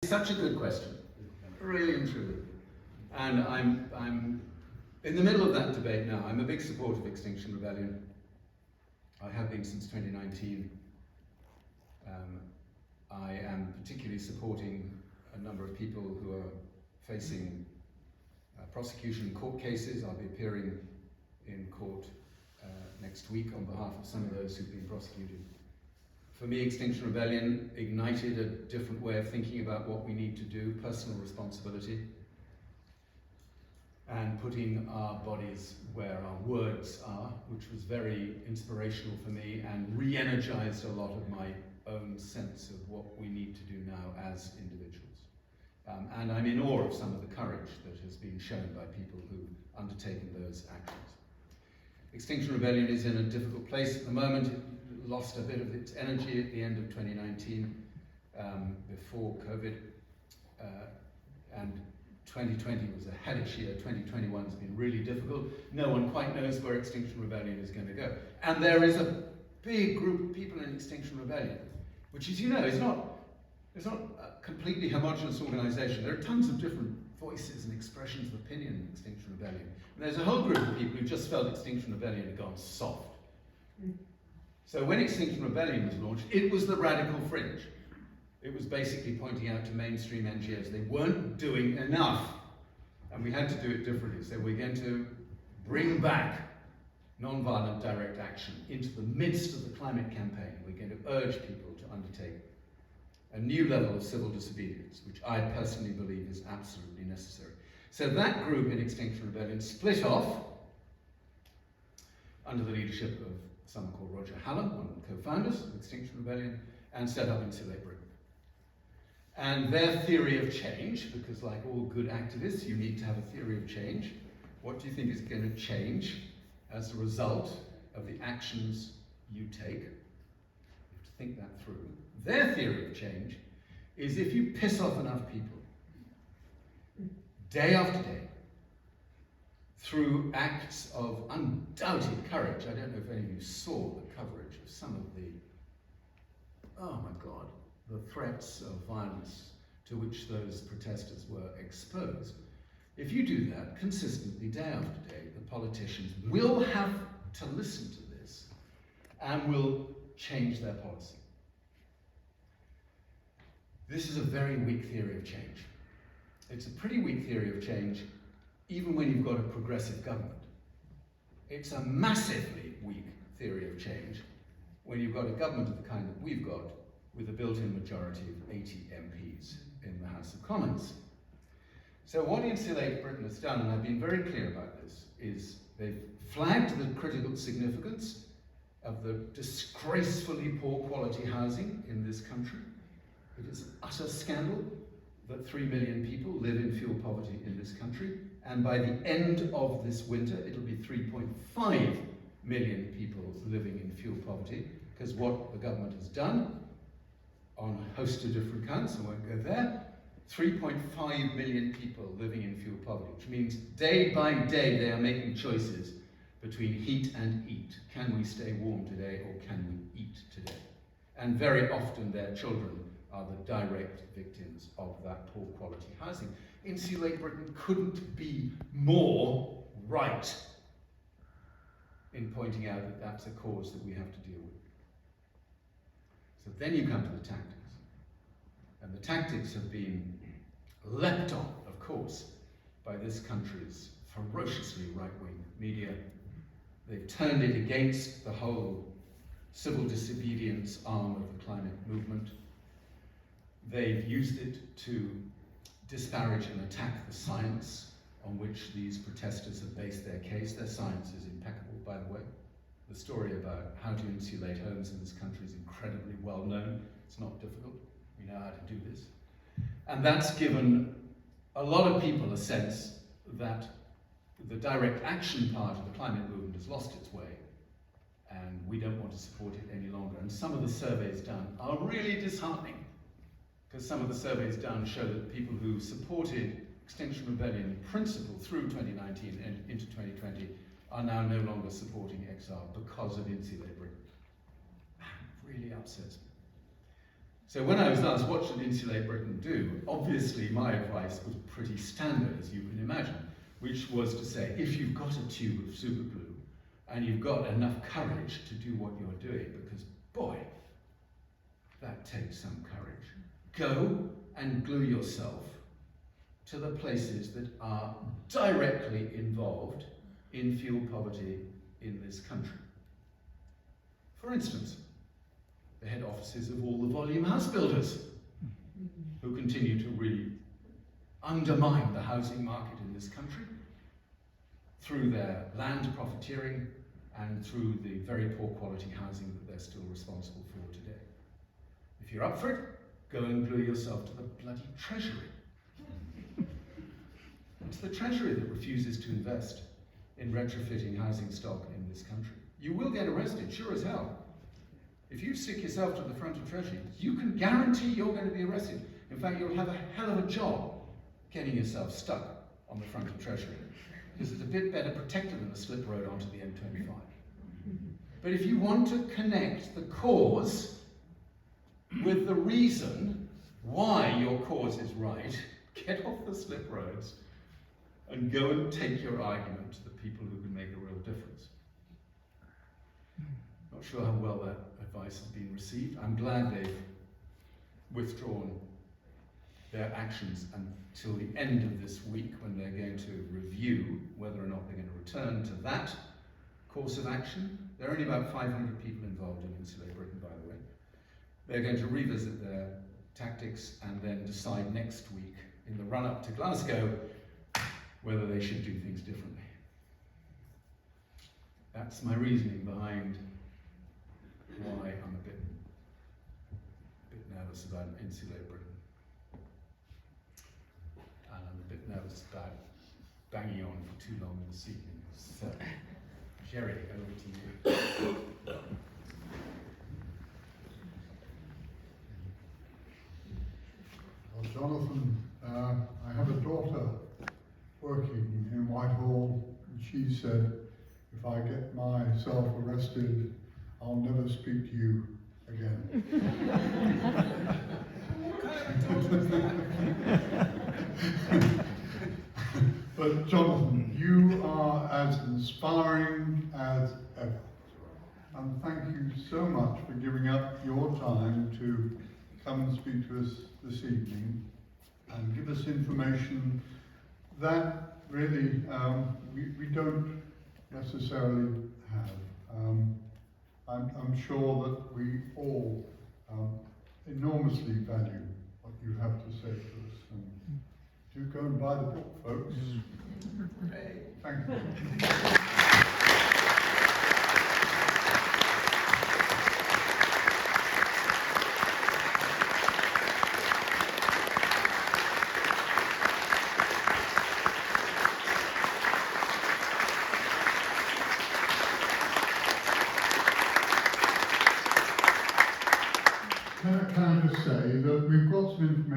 such a good question, really and truly. And I'm in the middle of that debate now. I'm a big supporter of Extinction Rebellion. I have been since 2019. I am particularly supporting a number of people who are facing prosecution in court cases. I'll be appearing in court next week on behalf of some of those who've been prosecuted. For me, Extinction Rebellion ignited a different way of thinking about what we need to do, personal responsibility, and putting our bodies where our words are, which was very inspirational for me and re-energized a lot of my own sense of what we need to do now as individuals. And I'm in awe of some of the courage that has been shown by people who've undertaken those actions. Extinction Rebellion is in a difficult place at the moment. It lost a bit of its energy at the end of 2019, before COVID, and 2020 was a hellish year. 2021 has been really difficult. No one quite knows where Extinction Rebellion is going to go. And there is a big group of people in Extinction Rebellion, which, as you know, is not a completely homogenous organization. There are tons of different voices and expressions of opinion in Extinction Rebellion. And there's a whole group of people who just felt Extinction Rebellion had gone soft. So when Extinction Rebellion was launched, it was the radical fringe. It was basically pointing out to mainstream NGOs they weren't doing enough, and we had to do it differently. So we're going to bring back non-violent direct action into the midst of the climate campaign. We're going to urge people to undertake a new level of civil disobedience, which I personally believe is absolutely necessary. So that group in Extinction Rebellion split off under the leadership of someone called Roger Hallam, one of the co-founders of Extinction Rebellion, and set up Insulate Britain. And their theory of change, because like all good activists, you need to have a theory of change. What do you think is going to change as a result of the actions you take? You have to think that through. Their theory of change is if you piss off enough people, day after day, through acts of undoubted courage. I don't know if any of you saw the coverage of some of the, oh my God, the threats of violence to which those protesters were exposed. If you do that consistently, day after day, the politicians will have to listen to this and will change their policy. This is a very weak theory of change. It's a pretty weak theory of change even when you've got a progressive government. It's a massively weak theory of change when you've got a government of the kind that we've got, with a built-in majority of 80 MPs in the House of Commons. So what Insulate Britain has done, and I've been very clear about this, is they've flagged the critical significance of the disgracefully poor quality housing in this country. It is an utter scandal that 3 million people live in fuel poverty in this country, and by the end of this winter it'll be 3.5 million people living in fuel poverty, because what the government has done on a host of different counts, I won't go there, 3.5 million people living in fuel poverty, which means day by day they are making choices between heat and eat. Can we stay warm today or can we eat today? And very often their children are the direct victims of that poor quality housing. Insulate Britain couldn't be more right in pointing out that that's a cause that we have to deal with. So then you come to the tactics. And the tactics have been leapt on, of course, by this country's ferociously right-wing media. They've turned it against the whole civil disobedience arm of the climate movement. They've used it to disparage and attack the science on which these protesters have based their case. Their science is impeccable, by the way. The story about how to insulate homes in this country is incredibly well known. It's not difficult. We know how to do this. And that's given a lot of people a sense that the direct action part of the climate movement has lost its way, and we don't want to support it any longer. And some of the surveys done are really disheartening, because some of the surveys done show that people who supported Extinction Rebellion in principle through 2019 and into 2020 are now no longer supporting XR because of Insulate Britain. That really upsets me. So when I was asked what should Insulate Britain do, obviously my advice was pretty standard, as you can imagine, which was to say, if you've got a tube of super glue and you've got enough courage to do what you're doing, because boy, that takes some courage, go and glue yourself to the places that are directly involved in fuel poverty in this country. For instance, the head offices of all the volume house builders who continue to really undermine the housing market in this country through their land profiteering and through the very poor quality housing that they're still responsible for today. If you're up for it, go and glue yourself to the bloody Treasury. It's the Treasury that refuses to invest in retrofitting housing stock in this country. You will get arrested, sure as hell. If you stick yourself to the front of Treasury, you can guarantee you're going to be arrested. In fact, you'll have a hell of a job getting yourself stuck on the front of Treasury, because it's a bit better protected than a slip road onto the M25. But if you want to connect the cause with the reason why your cause is right, get off the slip roads and go and take your argument to the people who can make a real difference. Not sure how well that advice has been received. I'm glad they've withdrawn their actions until the end of this week, when they're going to review whether or not they're going to return to that course of action. There are only about 500 people involved in Insulate Britain, by the way. They're going to revisit their tactics and then decide next week, in the run-up to Glasgow, whether they should do things differently. That's my reasoning behind why I'm a bit nervous about Insulate Britain. And I'm a bit nervous about banging on for too long this evening. So, Jerry, over to you. Well, Jonathan, I have a daughter working in Whitehall, and she said, if I get myself arrested, I'll never speak to you again. But Jonathan, you are as inspiring as ever. And thank you so much for giving up your time to come and speak to us this evening and give us information that really we don't necessarily have. I'm sure that we all enormously value what you have to say to us. And do go and buy the book, folks. Thank you. Can I just say that we've got some information